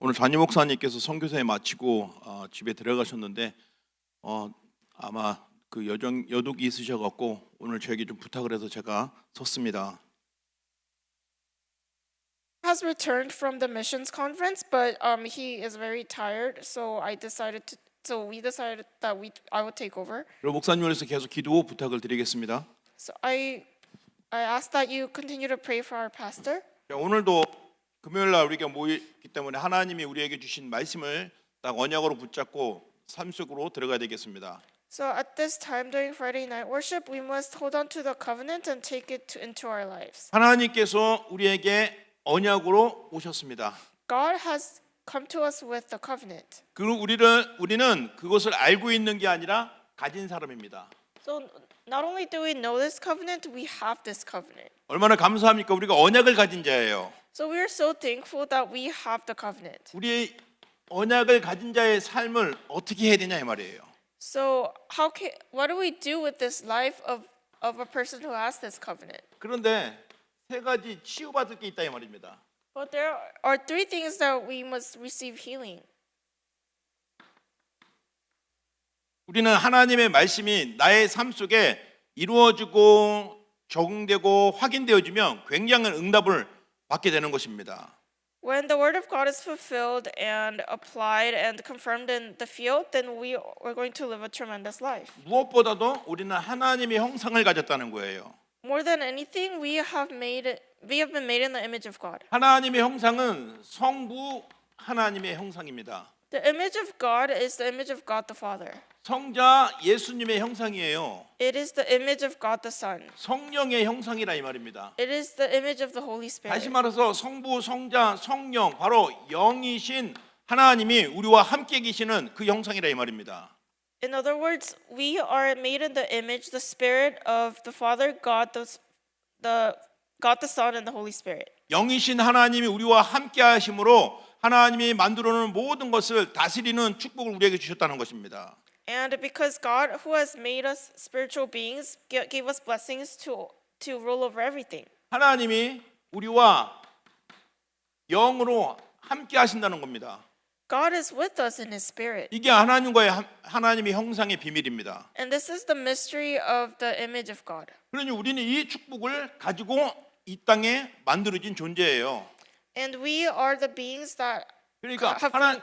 오늘 잔이 목사님께서 선교사에 마치고 집에 들어가셨는데 아마 그 여독이 있으셔갖고 오늘 저에게 좀 부탁을 해서 제가 섰습니다. Has returned from the missions conference, but he is very tired, so we decided that I would take over. 그리고 목사님을 위해서 계속 기도 부탁을 드리겠습니다. So I ask that you continue to pray for our pastor. 자, 오늘도 금요일 날 우리가 모이기 때문에 하나님이 우리에게 주신 말씀을 딱 언약으로 붙잡고 삶 속으로 들어가야 되겠습니다. So at this time during Friday night worship, we must hold on to the covenant and take it into our lives. 하나님께서 우리에게 언약으로 오셨습니다. God has come to us with the covenant. 그리고 우리는 그것을 알고 있는 게 아니라 가진 사람입니다. So not only do we know this covenant, we have this covenant. 얼마나 감사합니까? 우리가 언약을 가진 자예요. So we are so thankful that we have the covenant. 우리의 언약을 가진 자의 삶을 어떻게 해야 되냐 이 말이에요. So what do we do with this life of a person who has this covenant? 그런데 세 가지 치유받을 게 있다 이 말입니다. But there are three things that we must receive healing. 우리는 하나님의 말씀이 나의 삶 속에 이루어지고 적응되고 확인되어지면 굉장한 응답을 받게 되는 것입니다. When the word of God is fulfilled and applied and confirmed in the field, then we are going to live a tremendous life. 무엇보다도 우리는 하나님의 형상을 가졌다는 거예요. More than anything, we have been made in the image of God. 하나님의 형상은 성부 하나님의 형상입니다. The image of God is the image of God the Father. 성자 예수님의 형상이에요. It is the image of God the Son. 성령의 형상이라 이 말입니다. It is the image of the Holy Spirit. 다시 말해서 성부, 성자, 성령 바로 영이신 하나님이 우리와 함께 계시는 그 형상이라 이 말입니다. In other words, we are made in the image, the Spirit of the Father, God the Son, and the Holy Spirit. 영이신 하나님이 우리와 함께 하심으로 하나님이 만들어 놓은 모든 것을 다스리는 축복을 우리에게 주셨다는 것입니다. And because God, who has made us spiritual beings, gave us blessings to rule over everything. 하나님이 우리와 영으로 함께 하신다는 겁니다. God is with us in His Spirit. 이게 하나님의 형상의 비밀입니다. And this is the mystery of the image of God. 그러니 우리는 이 축복을 가지고 이 땅에 만들어진 존재예요. And we are the beings that 그러니까 have been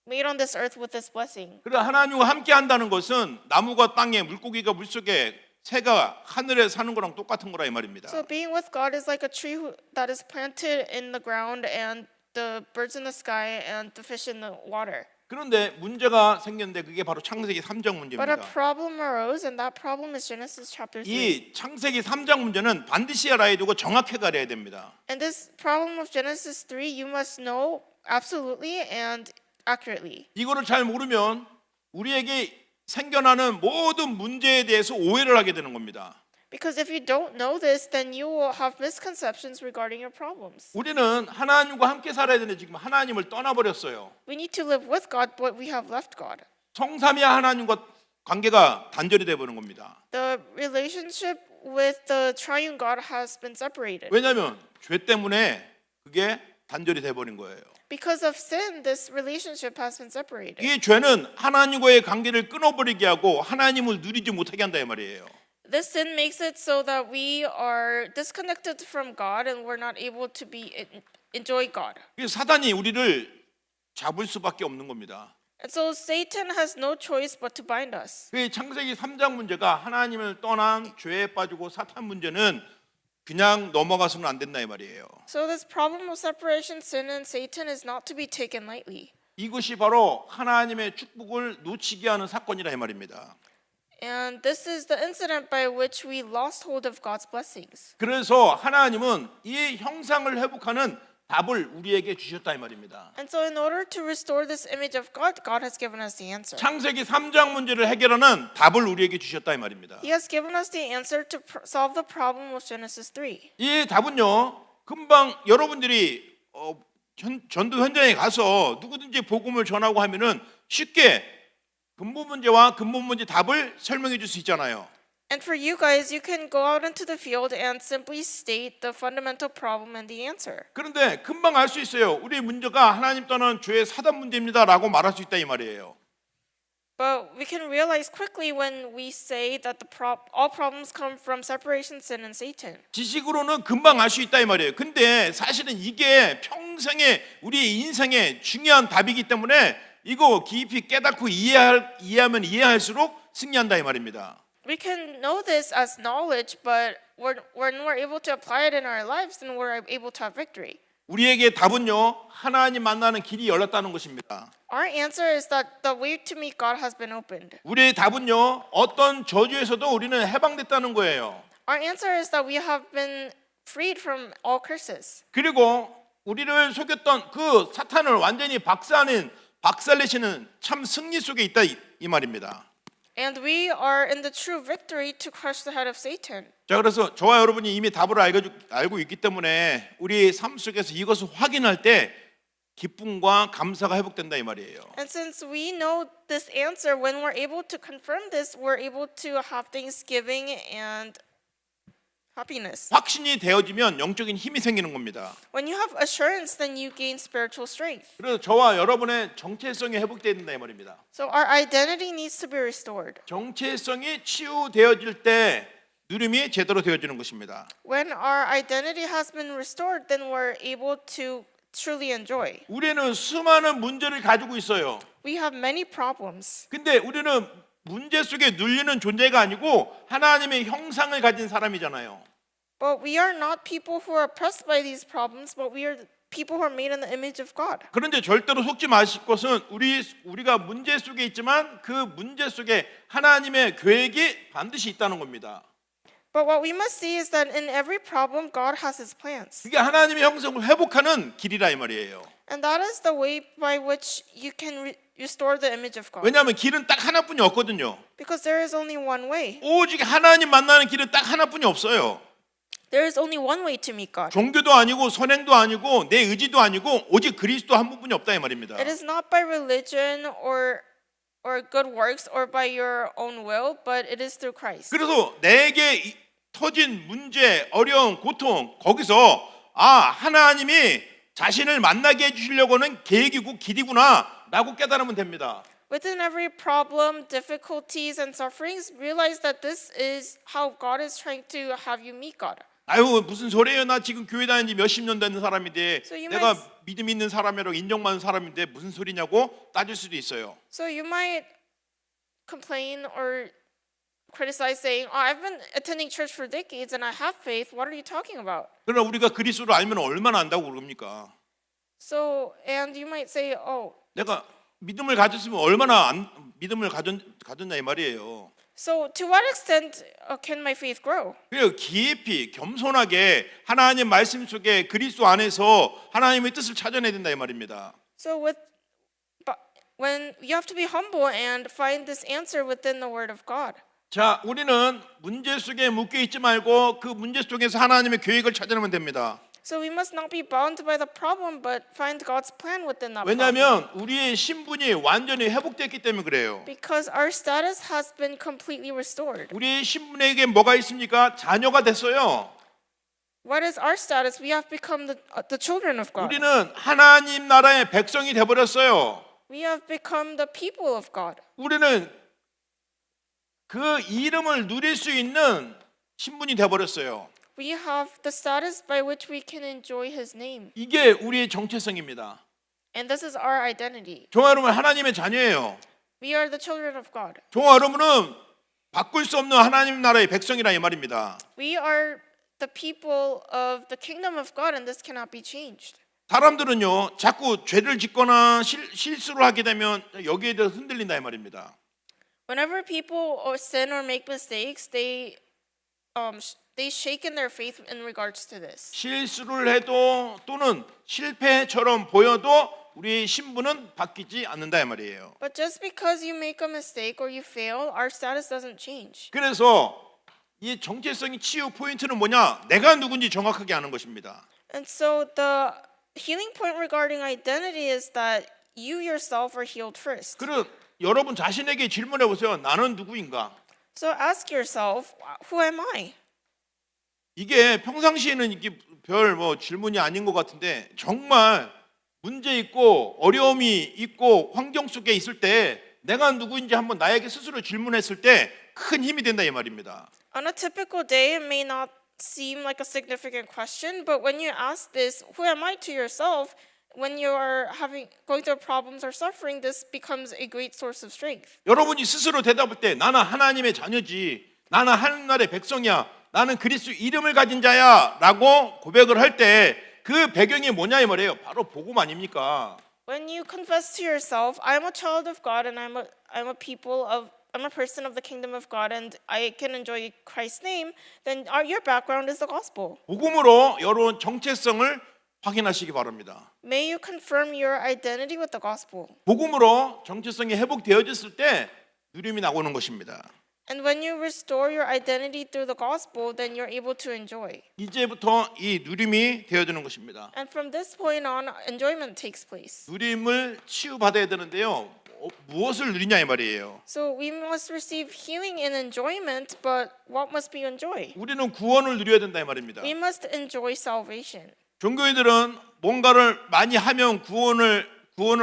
made on this earth with this blessing. 그러나 하나님과 함께 한다는 것은 나무가 땅에 물고기가 물속에 새가 하늘에 사는 거랑 똑같은 거라 이 말입니다. So being with God is like a tree that is planted in the ground and the birds in the sky and the fish in the water. 그런데 문제가 생겼는데 그게 바로 창세기 3장 But a 문제입니다. problem arose and that problem is Genesis chapter 3. 이 창세기 3장 문제는 반드시 알아야 되고 정확히 알아야 됩니다. And this problem of Genesis 3 you must know absolutely and accurately. 이거를 잘 모르면 우리에게 생겨나는 모든 문제에 대해서 오해를 하게 되는 겁니다. Because if you don't know this, then you will have misconceptions regarding your problems. 우리는 하나님과 함께 살아야 되는데 지금 하나님을 떠나버렸어요. We need to live with God, but we have left God. 성삼위 하나님과 관계가 단절이 되어버린 겁니다. The relationship with the triune God has been separated. 왜냐하면 죄 때문에 그게 단절이 돼버린 거예요. Because of sin, this relationship has been separated. 이 죄는 하나님과의 관계를 끊어버리게 하고 하나님을 누리지 못하게 한다 이 말이에요. This sin makes it so that we are disconnected from God and we're not able to enjoy God. 사단이 우리를 잡을 수밖에 없는 겁니다. And so Satan has no choice but to bind us. 그 창세기 3장 문제가 하나님을 떠난 죄에 빠지고 사탄 문제는 그냥 넘어가서는 안 된다 이 말이에요. So this problem of separation, sin, and Satan is not to be taken lightly. 이것이 바로 하나님의 축복을 놓치게 하는 사건이라 이 말입니다. And this is the incident by which we lost hold of God's blessings. 그래서 하나님은 이 형상을 회복하는 답을 우리에게 주셨다 이 말입니다. And so in order to restore this image of God, God has given us the answer. 창세기 3장 문제를 해결하는 답을 우리에게 주셨다 이 말입니다. He has given us the answer to solve the problem of Genesis 3. 이 답은요, 금방 여러분들이 전도 현장에 가서 누구든지 복음을 전하고 하면은 쉽게 근본 문제와 근본 문제 답을 설명해 줄 수 있잖아요. And for you guys, you can go out into the field and simply state the fundamental problem and the answer. 그런데 금방 알 수 있어요. 우리 문제가 하나님 떠난 죄의 사단 문제입니다라고 말할 수 있다 이 말이에요. But we can realize quickly when we say that all problems come from separation, sin, and Satan. 지식으로는 금방 알 수 있다 이 말이에요. 근데 사실은 이게 평생의 우리 인생의 중요한 답이기 때문에 이거 깊이 깨닫고 이해하면 이해할수록 승리한다 이 말입니다. We can know this as knowledge, but when we're able to apply it in our lives, then we're able to have victory. 우리에게 답은요 하나님 만나는 길이 열렸다는 것입니다. Our answer is that the way to meet God has been opened. 우리의 답은요 어떤 저주에서도 우리는 해방됐다는 거예요. Our answer is that we have been freed from all curses. 그리고 우리를 속였던 그 사탄을 완전히 박살내시는 참 승리 속에 있다 이 말입니다. And we are in the true victory to crush the head of Satan. 자 그래서 저와 여러분이 이미 답을 알고 있기 때문에 우리 삶 속에서 이것을 확인할 때 기쁨과 감사가 회복된다 이 말이에요. And since we know this answer, when we're able to confirm this, we're able to have thanksgiving and happiness. 확신이 되어지면 영적인 힘이 생기는 겁니다. When you have assurance, then you gain spiritual strength. 그래서 저와 여러분의 정체성이 회복돼야 된다 이 말입니다. So our identity needs to be restored. 정체성이 치유되어질 때 누림이 제대로 되어지는 것입니다. When our identity has been restored, then we're able to truly enjoy. 우리는 수많은 문제를 가지고 있어요. We have many problems. 근데 우리는 문제 속에 눌리는 존재가 아니고 하나님의 형상을 가진 사람이잖아요. But we are not people who are oppressed by these problems, but we are people who are made in the image of God. 그런데 절대로 속지 마실 것은 우리가 문제 속에 있지만 그 문제 속에 하나님의 계획이 반드시 있다는 겁니다. But what we must see is that in every problem, God has His plans. 그게 하나님의 형상을 회복하는 길이라 이 말이에요. And that is the way by which you can restore the image of God. 왜냐하면 길은 딱 하나뿐이 없거든요. Because there is only one way. 오직 하나님 만나는 길은 딱 하나뿐이 없어요. There is only one way to meet God. 종교도 아니고 선행도 아니고 내 의지도 아니고 오직 그리스도 한 분뿐이 없다 이 말입니다. It is not by religion or good works or by your own will, but it is through Christ. 그래서 내게 터진 문제, 어려움, 고통 거기서 하나님이 자신을 만나게 해주시려고 하는 계획이고 길이구나라고 깨달으면 됩니다. Within every problem, difficulties, and sufferings, realize that this is how God is trying to have you meet God. 아유 무슨 소리예요? 나 지금 교회 다닌 지 몇십 년 되는 사람인데 So you 내가 might- 믿음 있는 사람이라고 인정받는 사람인데 무슨 소리냐고 따질 수도 있어요. So you might complain or criticize saying, I've been attending church for decades and I have faith. What are you talking about? 그러나 우리가 그리스도를 알면 얼마나 안다고 그럽니까? So, and you might say, 내가 믿음을 가졌으면 얼마나 믿음을 가졌냐 이 말이에요. so to what extent can my faith grow? 그리고 깊이 겸손하게 하나님 말씀 속에 그리스도 안에서 하나님의 뜻을 찾아내야 된다 이 말입니다. So when you have to be humble and find this answer within the Word of God. 자, 우리는 문제 속에 묶여 있지 말고 그 문제 속에서 하나님의 계획을 찾아내면 됩니다. So we must not be bound by the problem, but find God's plan within that problem. 왜냐하면 우리의 신분이 완전히 회복됐기 때문에 그래요. Because our status has been completely restored. 우리의 신분에게 뭐가 있습니까? 자녀가 됐어요. What is our status? We have become the children of God. 우리는 하나님 나라의 백성이 돼버렸어요. We have become the people of God. 우리는 그 이름을 누릴 수 있는 신분이 돼버렸어요. We have the status by which we can enjoy His name. 이게 우리의 정체성입니다. And this is our identity. 종아 여러분 하나님의 자녀예요. We are the children of God. 종아 여러분은 바꿀 수 없는 하나님 나라의 백성이라 이 말입니다. We are the people of the kingdom of God, and this cannot be changed. 사람들은요 자꾸 죄를 짓거나 실수를 하게 되면 여기에 대해서 흔들린다 이 말입니다. Whenever people sin or make mistakes, they shake in their faith in regards to this. 실수를 해도 또는 실패처럼 보여도 우리의 신분은 바뀌지 않는다 이 말이에요. But just because you make a mistake or you fail, our status doesn't change. 그래서 이 정체성의 치유 포인트는 뭐냐? 내가 누군지 정확하게 아는 것입니다. And so the healing point regarding identity is that you yourself are healed first. 그리고 여러분 자신에게 질문해 보세요. 나는 누구인가? So ask yourself, who am I? 이게 평상시에는 이게 별 뭐 질문이 아닌 것 같은데 정말 문제 있고 어려움이 있고 환경 속에 있을 때 내가 누구인지 한번 나에게 스스로 질문했을 때 큰 힘이 된다 이 말입니다. On a typical day, it may not seem like a significant question, but when you ask this, who am I to yourself, when you are going through problems or suffering, this becomes a great source of strength. 여러분이 스스로 대답할 때 나는 하나님의 자녀지, 나는 하나님의 백성이야, 나는 그리스도 이름을 가진 자야라고 고백을 할 때 그 배경이 뭐냐 이 말이에요. 바로 복음 아닙니까? When you confess to yourself, I'm a child of God and I'm a person of the kingdom of God and I can enjoy Christ's name, then your background is the gospel. 복음으로 여러분 정체성을 확인하시기 바랍니다. May you confirm your identity with the gospel. 복음으로 정체성이 회복되어졌을 때 누림이 나오는 것입니다. And when you restore your identity through the gospel, then you're able to enjoy. 이제부터 이 누림이 되어지는 것입니다. And from this point on, enjoyment takes place. 누림을 치유받아야 되는데요. 무엇을 누리냐 이 말이에요. So we must receive healing and enjoyment, but what must we enjoy? 우리는 구원을 누려야 된다 이 말입니다. We must enjoy salvation. 종교인들은 뭔가를 많이 하면 구원을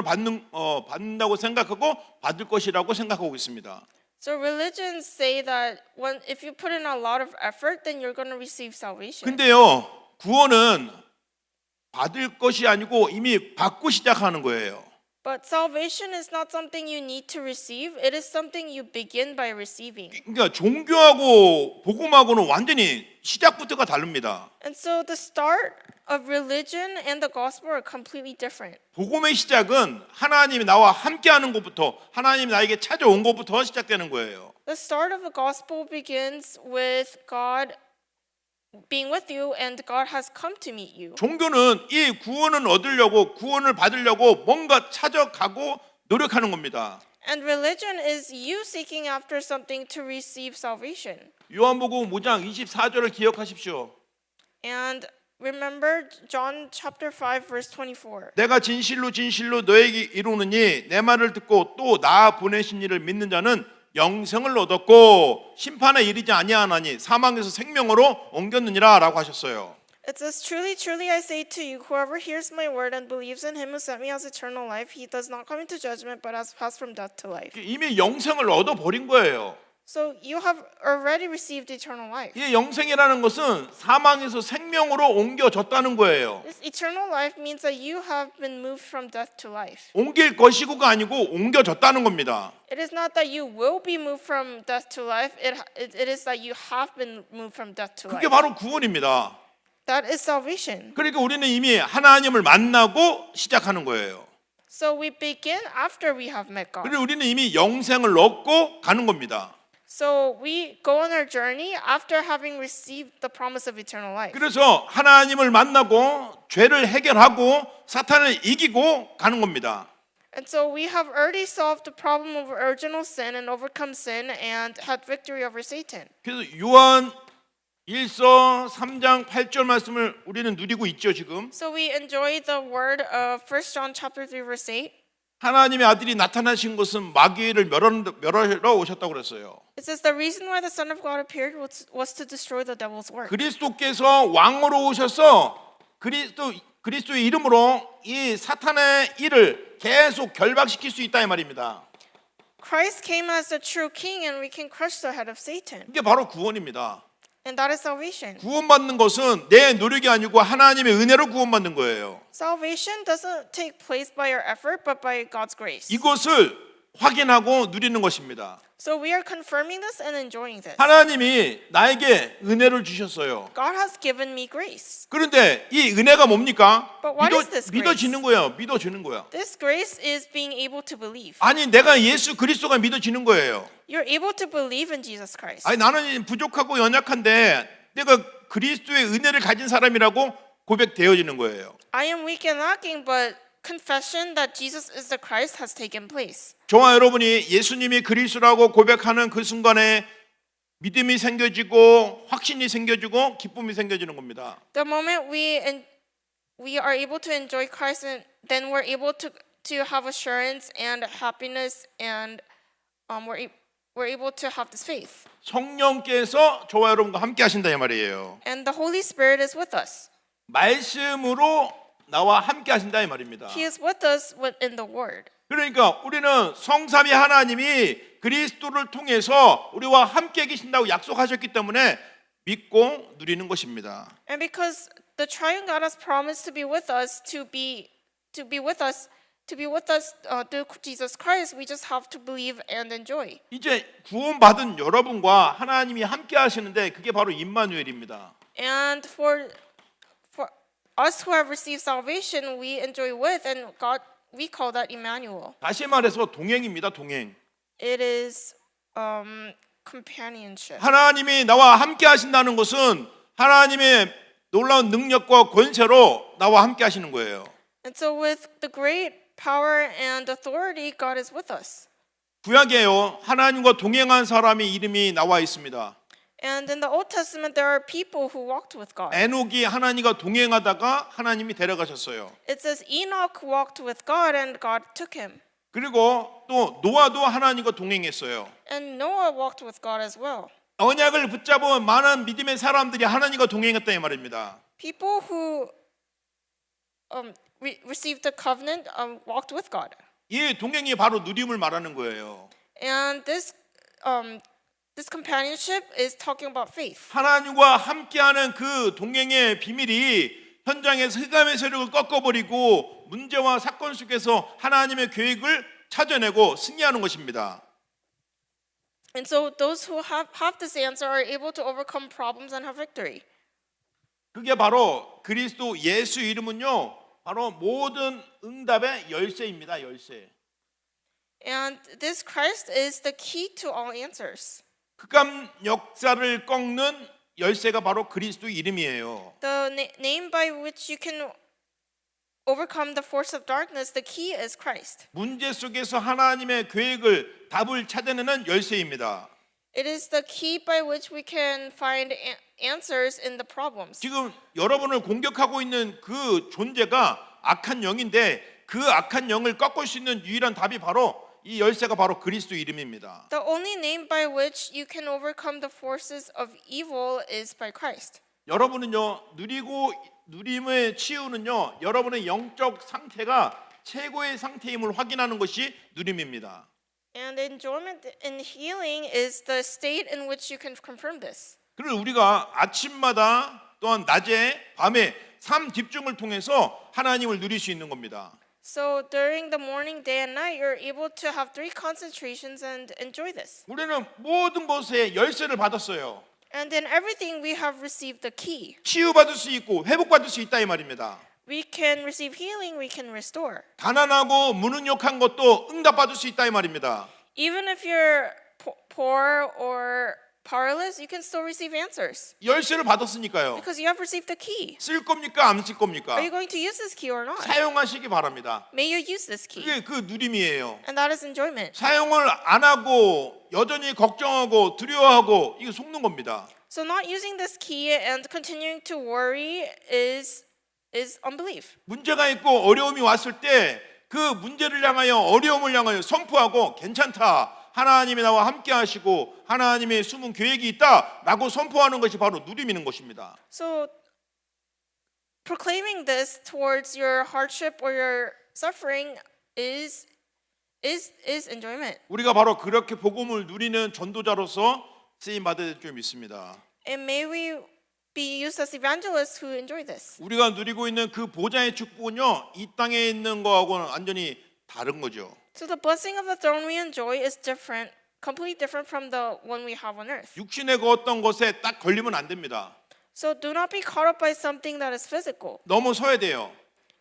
받는다고 생각하고 받을 것이라고 생각하고 있습니다. So religions say that if you put in a lot of effort, then you're going to receive salvation. 근데요, 구원은 받을 것이 아니고 이미 받고 시작하는 거예요. But salvation is not something you need to receive. It is something you begin by receiving. 그러니까 종교하고 복음하고는 완전히 시작부터가 다릅니다. And so the start of religion and the gospel are completely different. 복음의 시작은 하나님이 나와 함께하는 것부터, 하나님이 나에게 찾아온 것부터 시작되는 거예요. The start of the gospel begins with God being with you and God has come to meet you. 종교는 이 구원을 얻으려고, 구원을 받으려고 뭔가 찾아가고 노력하는 겁니다. And religion is you seeking after something to receive salvation. 요한복음 5장 24절을 기억하십시오. And remember John chapter 5 verse 24. 내가 진실로 진실로 너에게 이루느니 내 말을 듣고 또 나 보내신 이를 믿는 자는 영생을 얻었고 심판에 이르지 아니하나니 사망에서 생명으로 옮겼느니라라고 하셨어요. It says, truly, truly, I say to you, whoever hears my word and believes in him who sent me has eternal life. He does not come into judgment, but has passed from death to life. 이미 영생을 얻어버린 거예요. So you have already received eternal life. 이 영생이라는 것은 사망에서 생명으로 옮겨졌다는 거예요. This eternal life means that you have been moved from death to life. 옮길 것이고가 아니고 옮겨졌다는 겁니다. It is not that you will be moved from death to life. It is that you have been moved from death to 그게 life. 바로 구원입니다. That is salvation. 그러니까 우리는 이미 하나님을 만나고 시작하는 거예요. So we begin after we have met God. 그리고 우리는 이미 영생을 얻고 가는 겁니다. So we go on our journey after having received the promise of eternal life. 그래서 하나님을 만나고 죄를 해결하고 사탄을 이기고 가는 겁니다. And so we have already solved the problem of original sin and overcome sin and had victory over Satan. 그래서 요한 1서 3장 8절 말씀을 우리는 누리고 있죠, 지금. So we enjoy the word of 1 John chapter 3 verse 8. 하나님의 아들이 나타나신 것은 마귀를 멸하러 오셨다고 그랬어요. It says the reason why the Son of God appeared was to destroy the devil's work. 그리스도께서 왕으로 오셔서 그리스도의 이름으로 이 사탄의 일을 계속 결박시킬 수 있다 이 말입니다. Christ came as the true king and we can crush the head of Satan. 이게 바로 구원입니다. And that is salvation. 구원받는 것은 내 노력이 아니고 하나님의 은혜로 구원받는 거예요. Salvation doesn't take place by our effort but by God's grace. 이것을 확인하고 누리는 것입니다. So we are confirming this and enjoying this. 하나님이 나에게 은혜를 주셨어요. God has given me grace. 그런데 이 은혜가 뭡니까? But what is this grace? 믿어지는 거예요. 믿어지는 거야. This grace is being able to believe. 아니 내가 예수 그리스도가 믿어지는 거예요. You're able to believe in Jesus Christ. 아니 나는 부족하고 연약한데 내가 그리스도의 은혜를 가진 사람이라고 고백되어지는 거예요. I am weak and lacking, but confession that Jesus is the Christ has taken place. 저와 여러분이 예수님이 그리스도라고 고백하는 그 순간에 믿음이 생겨지고 확신이 생겨지고 기쁨이 생겨지는 겁니다. The moment we are able to enjoy Christ, and then we're able to have assurance and happiness, and we're we're able to have this faith. 성령께서 저와 여러분과 함께 하신다 이 말이에요. And the Holy Spirit is with us. 말씀으로 나와 함께 하신다 이 말입니다. He is with us in the Word. 그러니까 우리는 성삼위 하나님이 그리스도를 통해서 우리와 함께 계신다고 약속하셨기 때문에 믿고 누리는 것입니다. And because the Triune God has promised to be with us, through Jesus Christ, we just have to believe and enjoy. 이제 구원받은 여러분과 하나님이 함께 하시는데 그게 바로 임마누엘입니다. And for us who have received salvation, we enjoy with, and God, we call that Emmanuel. 다시 말해서 동행입니다. 동행. It is companionship. 하나님이 나와 함께 하신다는 것은 하나님의 놀라운 능력과 권세로 나와 함께 하시는 거예요. And so with the great power and authority, God is with us. 구약에요. 하나님과 동행한 사람의 이름이 나와 있습니다. And in the Old Testament, there are people who walked with God. 에녹이 하나님과 동행하다가 하나님이 데려가셨어요. It says Enoch walked with God and God took him. 그리고 또 노아도 하나님과 동행했어요. And Noah walked with God as well. 언약을 붙잡은 많은 믿음의 사람들이 하나님과 동행했다 이 말입니다. People who received the covenant walked with God. 이 동행이 바로 누림을 말하는 거예요. And this companionship is talking about faith. 하나님과 함께하는 그 동행의 비밀이 현장에서 흑암의 세력을 꺾어버리고 문제와 사건 속에서 하나님의 계획을 찾아내고 승리하는 것입니다. And so those who have this answer are able to overcome problems and have victory. 그게 바로 그리스도 예수 이름은요, 바로 모든 응답의 열쇠입니다. 열쇠. And this Christ is the key to all answers. 흑암 역사를 꺾는 열쇠가 바로 그리스도 이름이에요. The name by which you can overcome the force of darkness, the key is Christ. 문제 속에서 하나님의 계획을 답을 찾아내는 열쇠입니다. It is the key by which we can find answers in the problems. 지금 여러분을 공격하고 있는 그 존재가 악한 영인데 그 악한 영을 꺾을 수 있는 유일한 답이 바로 이 열쇠가 바로 그리스도 이름입니다. The only name by which you can overcome the forces of evil is by Christ. 여러분은요, 누림의 치유는요, 여러분의 영적 상태가 최고의 상태임을 확인하는 것이 누림입니다. And enjoyment in healing is the state in which you can confirm this. 그리고 우리가 아침마다 또한 낮에 밤에 삶 집중을 통해서 하나님을 누릴 수 있는 겁니다. So during the morning, day, and night, you're able to have 3 concentrations and enjoy this. 우리는 모든 것에 열쇠를 받았어요. And in everything, we have received the key. 치유받을 수 있고 회복받을 수 있다 이 말입니다. We can receive healing, we can restore. 가난하고 무능력한 것도 응답받을 수 있다 이 말입니다. Even if you're poor or powerless, you can still receive answers 열쇠를 받았으니까요. because you have received the key. 쓸 겁니까 안 쓸 겁니까? Are you going to use this key or not? 사용하시기 바랍니다. May you use this key. 그게 그 누림이에요. And that is enjoyment. 사용을 안 하고 여전히 걱정하고 두려워하고 이거 속는 겁니다. So not using this key and continuing to worry is unbelief. 문제가 있고 어려움이 왔을 때 그 문제를 향하여 어려움을 향하여 선포하고 괜찮다. 하나님이 나와 함께 하시고 하나님의 숨은 계획이 있다라고 선포하는 것이 바로 누림이는 것입니다. So proclaiming this towards your hardship or your suffering is enjoyment. 우리가 바로 그렇게 복음을 누리는 전도자로서 쓰임 받을 줄 믿습니다. And may we be used as evangelists who enjoy this. 우리가 누리고 있는 그 보좌의 축복은요, 이 땅에 있는 거하고는 완전히 다른 거죠. So the blessing of the throne we enjoy is different, completely different from the one we have on earth. 육신의 그 어떤 것에 딱 걸리면 안 됩니다. So do not be caught up by something that is physical. 넘어서야 돼요.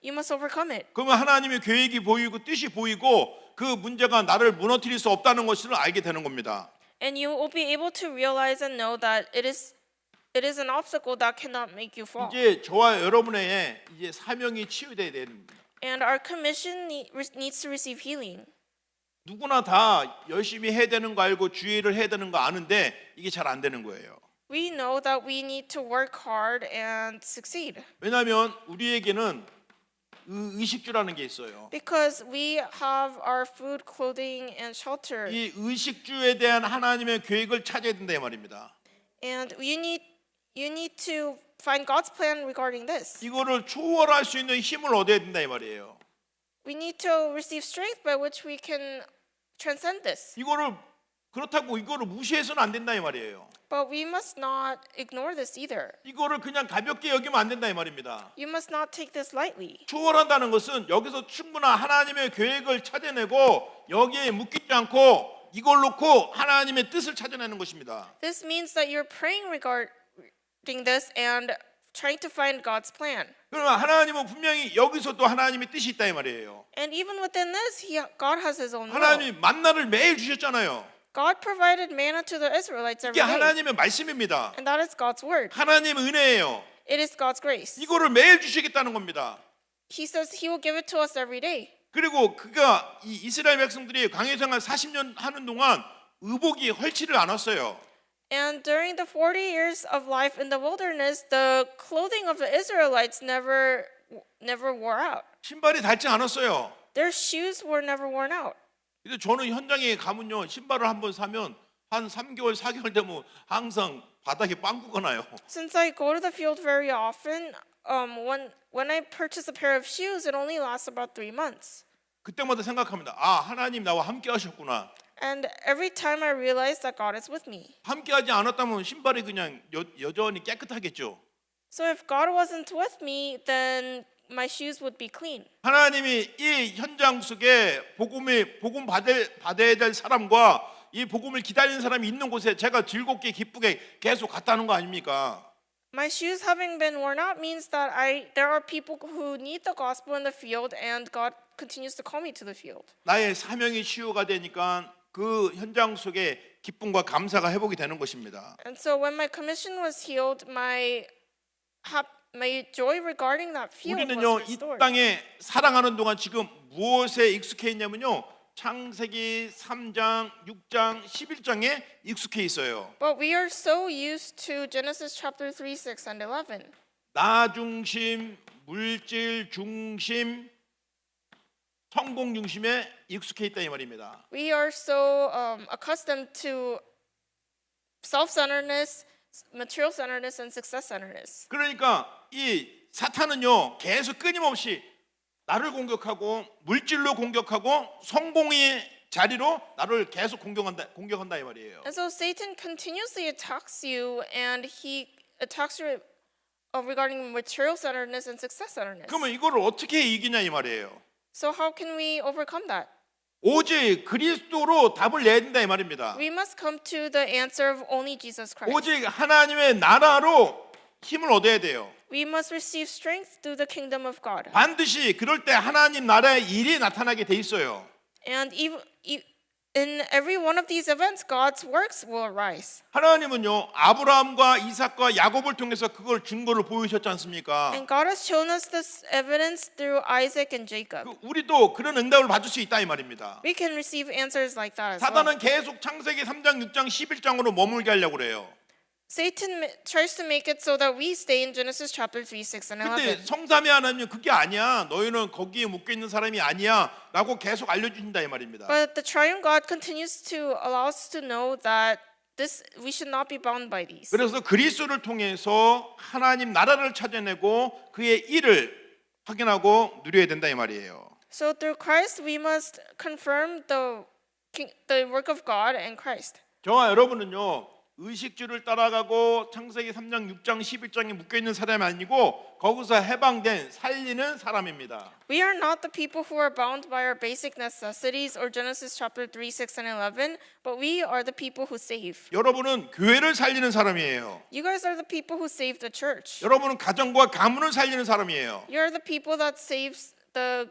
You must overcome it. 그러면 하나님의 계획이 보이고 뜻이 보이고 그 문제가 나를 무너뜨릴 수 없다는 것을 알게 되는 겁니다. And you will be able to realize and know that it is an obstacle that cannot make you fall. 이제 저와 여러분의 이제 사명이 치유돼야 됩니다. And our commission needs to receive healing. 누구나 다 열심히 해야 되는 거 알고 주의를 해야 되는 거 아는데 이게 잘 안 되는 거예요. We know that we need to work hard and succeed. 왜냐하면 우리에게는 의식주라는 게 있어요. Because we have our food, clothing, and shelter. 이 의식주에 대한 하나님의 계획을 찾아야 된다 이 말입니다. And you need to find God's plan regarding this. 이거를 초월할 수 있는 힘을 얻어야 된다 이 말이에요. We need to receive strength by which we can transcend this. 이거를 그렇다고 이거를 무시해서는 안 된다 이 말이에요. But we must not ignore this either. 이거를 그냥 가볍게 여기면 안 된다 이 말입니다. You must not take this lightly. 초월한다는 것은 여기서 충분한 하나님의 계획을 찾아내고 여기에 묶이지 않고 이걸 놓고 하나님의 뜻을 찾아내는 것입니다. This means that you're praying regarding this and trying to find God's plan. 그러나 하나님은 분명히 여기서도 하나님의 뜻이 있다 이 말이에요. And even within this, God has His own will. 하나님이 만나를 매일 주셨잖아요. God provided manna to the Israelites every 이게 day. 하나님의 말씀입니다. And that is God's word. 하나님 은혜예요. It is God's grace. 이거를 매일 주시겠다는 겁니다. He says He will give it to us every day. 그리고 그가 이 이스라엘 백성들이 광야 생활 40년 하는 동안 의복이 헐지를 않았어요. And during the 40 years of life in the wilderness, the clothing of the Israelites never wore out. 신발이 닳지 않았어요. Their shoes were never worn out. 근데 저는 현장에 가면요 신발을 한번 사면 한 3개월 4개월 되면 항상 바닥에 빵꾸가 나요. Since I go to the field very often, when I purchase a pair of shoes, it only lasts about 3 months. 그때마다 생각합니다. 아 하나님 나와 함께 하셨구나. And every time I realize that God is with me. 함께하지 않았다면 신발이 그냥 여전히 깨끗하겠죠. So if God wasn't with me, then my shoes would be clean. 하나님이 이 현장 속에 복음 받아야 될 사람과 이 복음을 기다리는 사람이 있는 곳에 제가 즐겁게 기쁘게 계속 갔다는 거 아닙니까? My shoes having been worn out means that there are people who need the gospel in the field, and God continues to call me to the field. 나의 사명이 치유가 되니까 그 현장 속에 기쁨과 감사가 회복이 되는 것입니다. And so when my commission was healed, my joy regarding that field 우리는요 was 이 restored. 땅에 살아가는 동안 지금 무엇에 익숙해 있냐면요 창세기 3장, 6장, 11장에 익숙해 있어요. But we are so used to Genesis chapter 3, 6, and 11. 나 중심, 물질 중심, 성공 중심에 익숙해 있다 이 말입니다. We are so accustomed to self-centeredness, material-centeredness, and success-centeredness. 그러니까 이 사탄은요 계속 끊임없이 나를 공격하고 물질로 공격하고 성공의 자리로 나를 계속 공격한다 이 말이에요. And so Satan continuously attacks you, and he attacks you regarding material-centeredness and success-centeredness. 그러면 이거를 어떻게 이기냐 이 말이에요. So how can we overcome that? 오직 그리스도로 답을 내야 된다 이 말입니다. We must come to the answer of only Jesus Christ. 오직 하나님의 나라로 힘을 얻어야 돼요. We must receive strength through the kingdom of God. 반드시 그럴 때 하나님 나라의 일이 나타나게 돼 있어요. And in every one of these events, God's works will arise. 하나님은요 아브라함과 이삭과 야곱을 통해서 그걸 증거를 보이셨지 않습니까? And God has shown us this evidence through Isaac and Jacob. 우리도 그런 응답을 받을 수 있다 이 말입니다. We can receive answers like that as well. 사단은 계속 창세기 3장, 6장, 11장으로 머물게 하려고 그래요. Satan tries to make it so that we stay in Genesis chapter 3, 6, and 근데 11. 성삼위 하나님은 그게 아니야. 너희는 거기에 묶여 있는 사람이 아니야. 라고 계속 알려주신다 이 말입니다. But the triune God continues to allow us to know that we should not be bound by these. 그래서 그리스도를 통해서 하나님 나라를 찾아내고 그의 일을 확인하고 누려야 된다 이 말이에요. So through Christ we must confirm the work of God and Christ. 저와 여러분은요. 의식주를 따라가고 창세기 3장, 6장, 11장에 묶여있는 사람이 아니고 거기서 해방된 살리는 사람입니다. We are not the people who are bound by our basic necessities or Genesis chapter 3, 6, and 11, but we are the people who save. 여러분은 교회를 살리는 사람이에요. You guys are the people who save the church. 여러분은 가정과 가문을 살리는 사람이에요. You are the people that saves the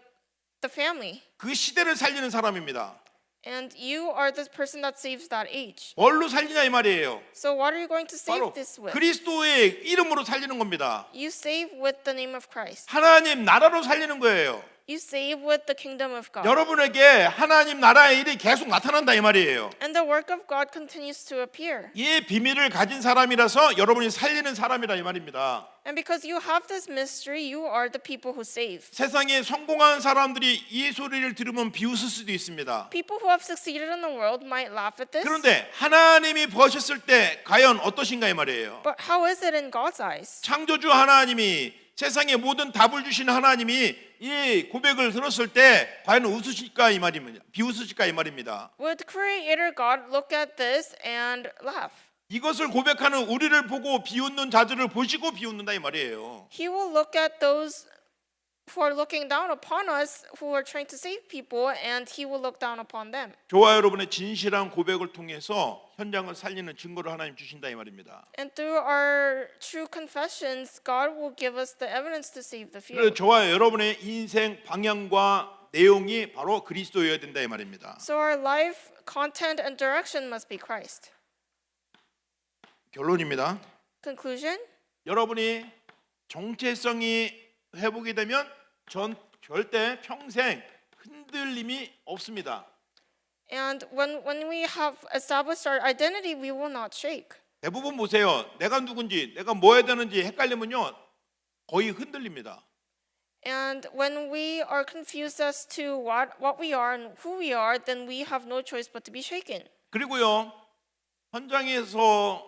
family. 그 시대를 살리는 사람입니다. And you are the person that saves that age. 뭘로 살리냐 이 말이에요. So what are you going to save 바로 this with? 그리스도의 이름으로 살리는 겁니다. You save with the name of Christ. 하나님 나라로 살리는 거예요. You save with the kingdom of God. 여러분에게 하나님 나라의 일이 계속 나타난다 이 말이에요. And the work of God continues to appear. 이 비밀을 가진 사람이라서 여러분이 살리는 사람이다 이 말입니다. And because you have this mystery, you are the people who save. 세상에 성공한 사람들이 이 소리를 들으면 비웃을 수도 있습니다. People who have succeeded in the world might laugh at this. 그런데 하나님이 보셨을 때 과연 어떠신가 이 말이에요. But how is it in God's eyes? 창조주 하나님이 세상의 모든 답을 주시는 하나님이 이 고백을 들었을 때 과연 웃으실까 이 말입니다. 비웃으실까 이 말입니다. Would Creator God look at this and laugh? 이것을 고백하는 우리를 보고 비웃는 자들을 보시고 비웃는다 이 말이에요. He will look at those who are looking down upon us, who are trying to save people, and He will look down upon them. 저와 여러분의 진실한 고백을 통해서 현장을 살리는 증거를 하나님 주신다 이 말입니다. And through our true confessions, God will give us the evidence to save the 그래서 field. 저와 여러분의 인생 방향과 내용이 바로 그리스도여야 된다 이 말입니다. So our life, content, and direction must be Christ. 결론입니다. Conclusion: 여러분이 정체성이 회복이 되면 절대 평생 흔들림이 없습니다. And when we have established our identity, we will not shake. 대부분 보세요. 내가 누군지 내가 뭐 해야 되는지 헷갈리면요. 거의 흔들립니다. And when we are confused as to what we are and who we are, then we have no choice but to be shaken. 그리고요. 현장에서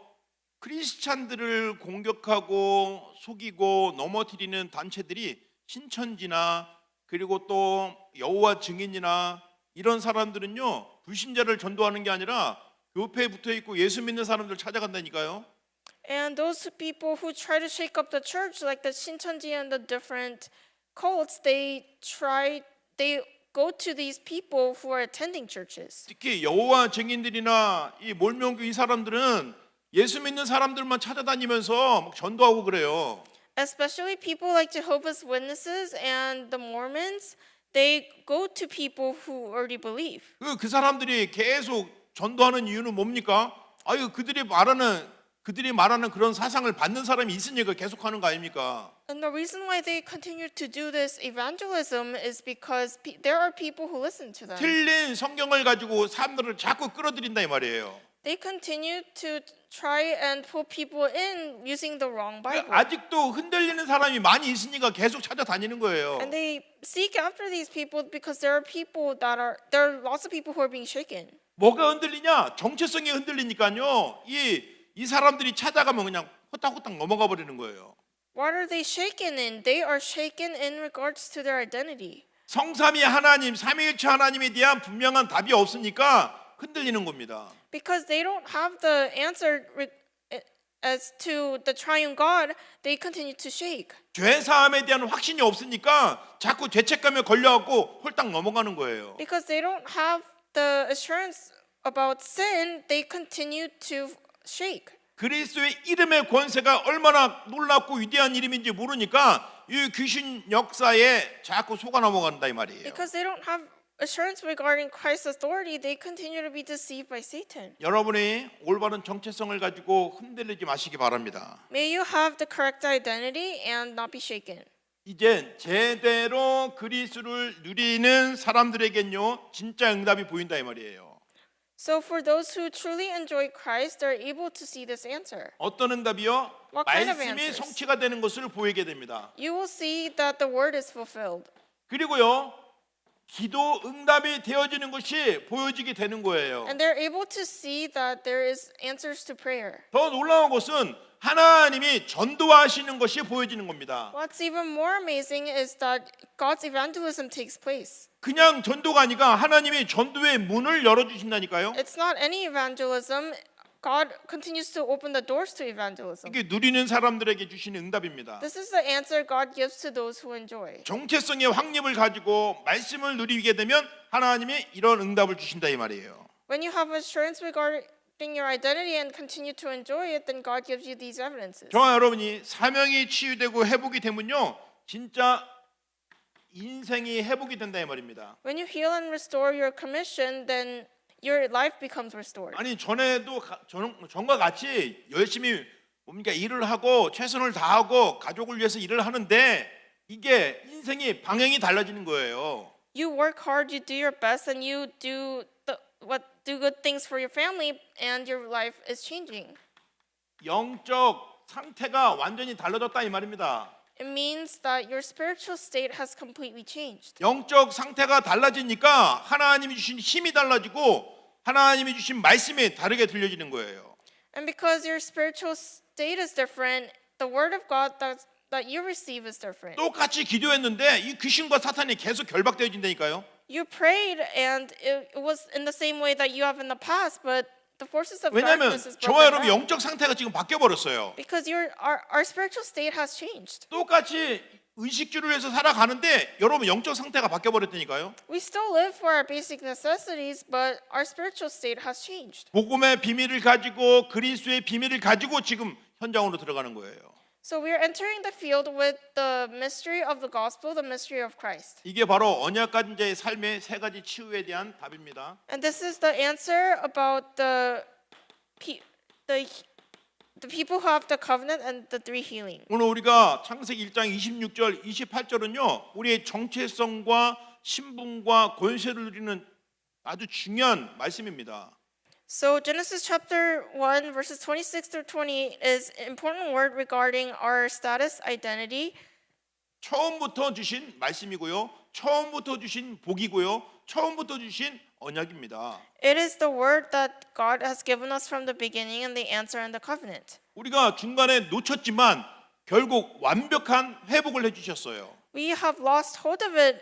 크리스찬들을 공격하고 속이고 넘어뜨리는 단체들이 신천지나 그리고 또 여호와 증인이나 이런 사람들은요. 불신자를 전도하는 게 아니라 교회에 붙어 있고 예수 믿는 사람들 찾아간다니까요. And those people who try to shake up the church, like the Shincheonji and the different cults, they go to these people who are attending churches. 특히 여호와 증인들이나 이 몰명교 이 사람들은 예수 믿는 사람들만 찾아다니면서 막 전도하고 그래요. Especially people like Jehovah's Witnesses and the Mormons, they go to people who already believe. 그 사람들이 계속 전도하는 이유는 뭡니까? 아유 그들이 말하는 그런 사상을 받는 사람이 있으니까 계속하는 거 아닙니까? And the reason why they continue to do this evangelism is because there are people who listen to them. 틀린 성경을 가지고 사람들을 자꾸 끌어들인다 이 말이에요. They continue to try and pull people in using the wrong Bible. 아직도 흔들리는 사람이 많이 있으니까 계속 찾아다니는 거예요. And they seek after these people because there are lots of people who are being shaken. 뭐가 흔들리냐? 정체성이 흔들리니까요. 이 사람들이 찾아가면 그냥 호딱호딱 넘어가 버리는 거예요. What are they shaken in? They are shaken in regards to their identity. 성삼위 하나님, 삼위일체 하나님에 대한 분명한 답이 없으니까 흔들리는 겁니다. Because they don't have the answer as to the triune God, they continue to shake. 죄 사함에 대한 확신이 없으니까 자꾸 죄책감에 걸려갖고 홀딱 넘어가는 거예요. Because they don't have the assurance about sin, they continue to shake. 그리스도의 이름의 권세가 얼마나 놀랍고 위대한 이름인지 모르니까 이 귀신 역사에 자꾸 속아 넘어간다 이 말이에요. Because they don't have assurance regarding Christ's authority, they continue to be deceived by Satan. 여러분이 올바른 정체성을 가지고 흔들리지 마시기 바랍니다. May you have the correct identity and not be shaken. 이제 제대로 그리스도를 누리는 사람들에겐요 진짜 응답이 보인다 이 말이에요. So for those who truly enjoy Christ, they're able to see this answer. 어떤 응답이요? What kind of 말씀이 answers? 성취가 되는 것을 보이게 됩니다. You will see that the word is fulfilled. 그리고요 기도 응답이 되어지는 것이 보여지게 되는 거예요. And they're able to see that there is answers to prayer. 더 놀라운 것은 하나님이 전도하시는 것이 보여지는 겁니다. What's even more amazing is that God's evangelism takes place. 그냥 전도가 아니라 하나님이 전도의 문을 열어주신다니까요. It's not any evangelism. God continues to open the doors to evangelism. 이게 누리는 사람들에게 주시는 응답입니다. This is the answer God gives to those who enjoy. 정체성의 확립을 가지고 말씀을 누리게 되면 하나님이 이런 응답을 주신다 이 말이에요. When you have assurance regarding your identity and continue to enjoy it, then God gives you these evidences. 저와 여러분이 사명이 치유되고 회복이 되면요 진짜 인생이 회복이 된다 이 말입니다. When you heal and restore your commission, then your life becomes restored. 아니 전에도 전과 같이 열심히 뭡니까 일을 하고 최선을 다하고 가족을 위해서 일을 하는데 이게 인생의 방향이 달라지는 거예요. You work hard, you do your best, and you do good things for your family, and your life is changing. 영적 상태가 완전히 달라졌다 이 말입니다. It means that your spiritual state has completely changed. 영적 상태가 달라지니까 하나님이 주신 힘이 달라지고 하나님이 주신 말씀이 다르게 들려지는 거예요. And because your spiritual state is different, the word of God that you receive is different. 똑같이 기도했는데 이 귀신과 사탄이 계속 결박되어진다니까요. You prayed, and it was in the same way that you have in the past, but the forces of 왜냐하면 darkness is 저와 broken 여러분 down. 영적 상태가 지금 바뀌어 버렸어요. Because our spiritual state has changed. 똑같이 의식주를 해서 살아가는데 여러분 영적 상태가 바뀌어 버렸다니까요. We still live for our basic necessities, but our spiritual state has changed. 복음의 비밀을 가지고 그리스도의 비밀을 가지고 지금 현장으로 들어가는 거예요. So we are entering the field with the mystery of the gospel, the mystery of Christ. 이게 바로 언약 가진 자의 삶의 세 가지 치유에 대한 답입니다. And this is the answer about the people who have the covenant and the three healing. 오늘 우리가 창세기 1장 26절, 28절은요. 우리의 정체성과 신분과 권세를 누리는 아주 중요한 말씀입니다. So Genesis chapter 1 verses 26 through 28 is an important word regarding our status, identity. 처음부터 주신 말씀이고요. 처음부터 주신 복이고요. 처음부터 주신 언약입니다. It is the word that God has given us from the beginning and the answer and the covenant. 우리가 중간에 놓쳤지만 결국 완벽한 회복을 해주셨어요. We have lost hold of it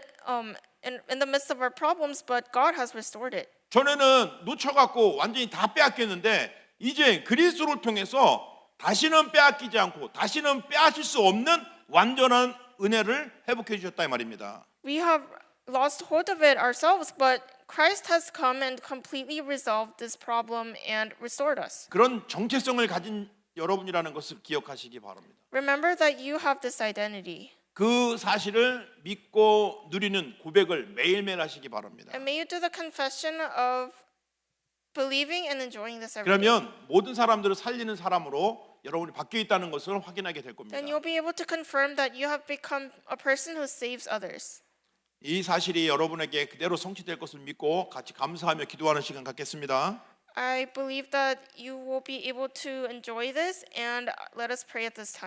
in the midst of our problems, but God has restored it. 전에는 놓쳐갖고 완전히 다 빼앗겼는데 이제 그리스도를 통해서 다시는 빼앗기지 않고 다시는 빼앗을 수 없는 완전한 은혜를 회복해 주셨다 이 말입니다. We have lost hold of it ourselves, but Christ has come and completely resolved this problem and restored us. 그런 정체성을 가진 여러분이라는 것을 기억하시기 바랍니다. Remember that you have this identity. 그 사실을 믿고 누리는 고백을 매일매일 하시기 바랍니다. And may you do the confession of believing and enjoying this every day. 그러면 모든 사람들을 살리는 사람으로 여러분이 바뀌어 있다는 것을 확인하게 될 겁니다. Then you'll be able to confirm that you have become a person who saves others. 이 사실이 여러분에게 그대로 성취될 것을 믿고 같이 감사하며 기도하는 시간 갖겠습니다. I believe that you will be able to enjoy this, and let us pray at this time.